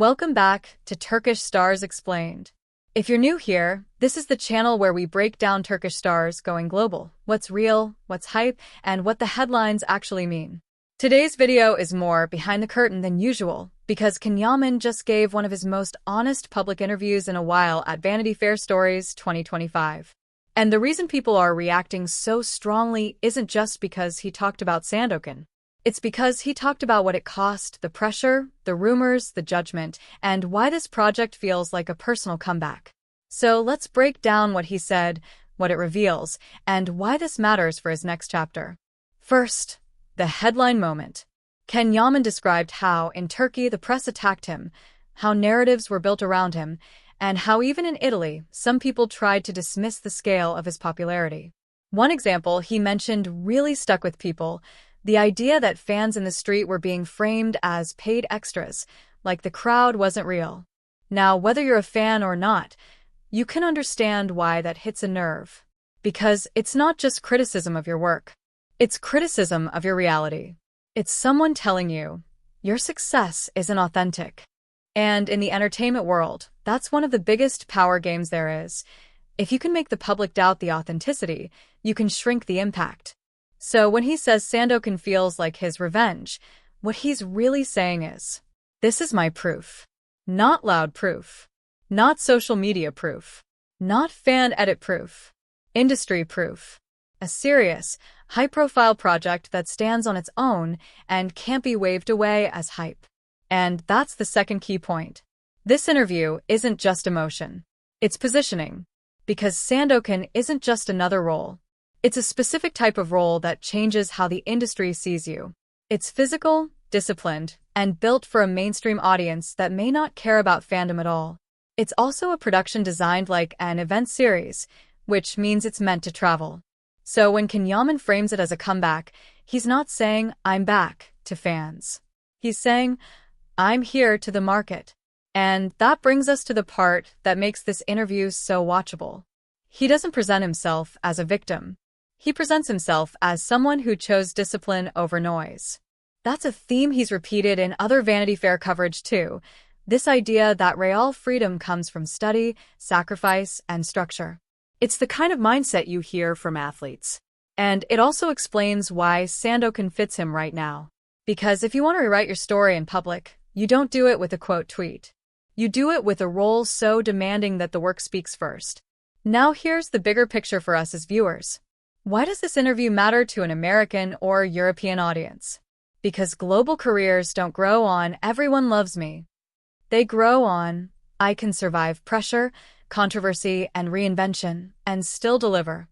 Welcome back to Turkish Stars Explained. If you're new here, this is the channel where we break down Turkish stars going global, what's real, what's hype, and what the headlines actually mean. Today's video is more behind the curtain than usual because Yaman just gave one of his most honest public interviews in a while at Vanity Fair Stories 2025. And the reason people are reacting so strongly isn't just because he talked about Sandokan. It's because he talked about what it cost, the pressure, the rumors, the judgment, and why this project feels like a personal comeback. So let's break down what he said, what it reveals, and why this matters for his next chapter. First, the headline moment. Yaman described how, in Turkey, the press attacked him, how narratives were built around him, and how even in Italy, some people tried to dismiss the scale of his popularity. One example he mentioned really stuck with people: the idea that fans in the street were being framed as paid extras, like the crowd wasn't real. Now, whether you're a fan or not, you can understand why that hits a nerve. Because it's not just criticism of your work. It's criticism of your reality. It's someone telling you, your success isn't authentic. And in the entertainment world, that's one of the biggest power games there is. If you can make the public doubt the authenticity, you can shrink the impact. So when he says Sandokan feels like his revenge, what he's really saying is, this is my proof. Not loud proof. Not social media proof. Not fan edit proof. Industry proof. A serious, high-profile project that stands on its own and can't be waved away as hype. And that's the second key point. This interview isn't just emotion. It's positioning. Because Sandokan isn't just another role. It's a specific type of role that changes how the industry sees you. It's physical, disciplined, and built for a mainstream audience that may not care about fandom at all. It's also a production designed like an event series, which means it's meant to travel. So when Yaman frames it as a comeback, he's not saying, I'm back, to fans. He's saying, I'm here to the market. And that brings us to the part that makes this interview so watchable. He doesn't present himself as a victim. He presents himself as someone who chose discipline over noise. That's a theme he's repeated in other Vanity Fair coverage too, this idea that real freedom comes from study, sacrifice, and structure. It's the kind of mindset you hear from athletes. And it also explains why Sandokan fits him right now. Because if you want to rewrite your story in public, you don't do it with a quote tweet. You do it with a role so demanding that the work speaks first. Now here's the bigger picture for us as viewers. Why does this interview matter to an American or European audience? Because global careers don't grow on "everyone loves me." They grow on "I can survive pressure, controversy, and reinvention, and still deliver."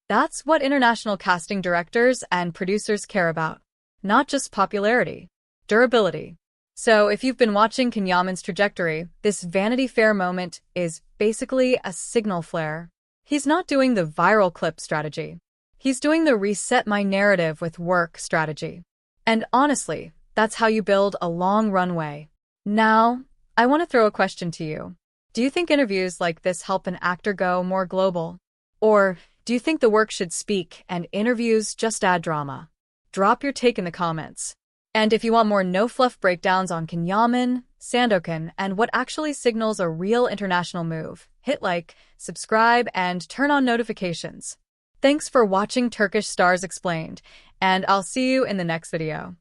That's what international casting directors and producers care about. Not just popularity, durability. So if you've been watching Yaman's trajectory, this Vanity Fair moment is basically a signal flare. He's not doing the viral clip strategy. He's doing the reset my narrative with work strategy. And honestly, that's how you build a long runway. Now, I want to throw a question to you. Do you think interviews like this help an actor go more global? Or do you think the work should speak and interviews just add drama? Drop your take in the comments. And if you want more no-fluff breakdowns on Yaman, Sandokan, and what actually signals a real international move, hit like, subscribe, and turn on notifications. Thanks for watching Turkish Stars Explained, and I'll see you in the next video.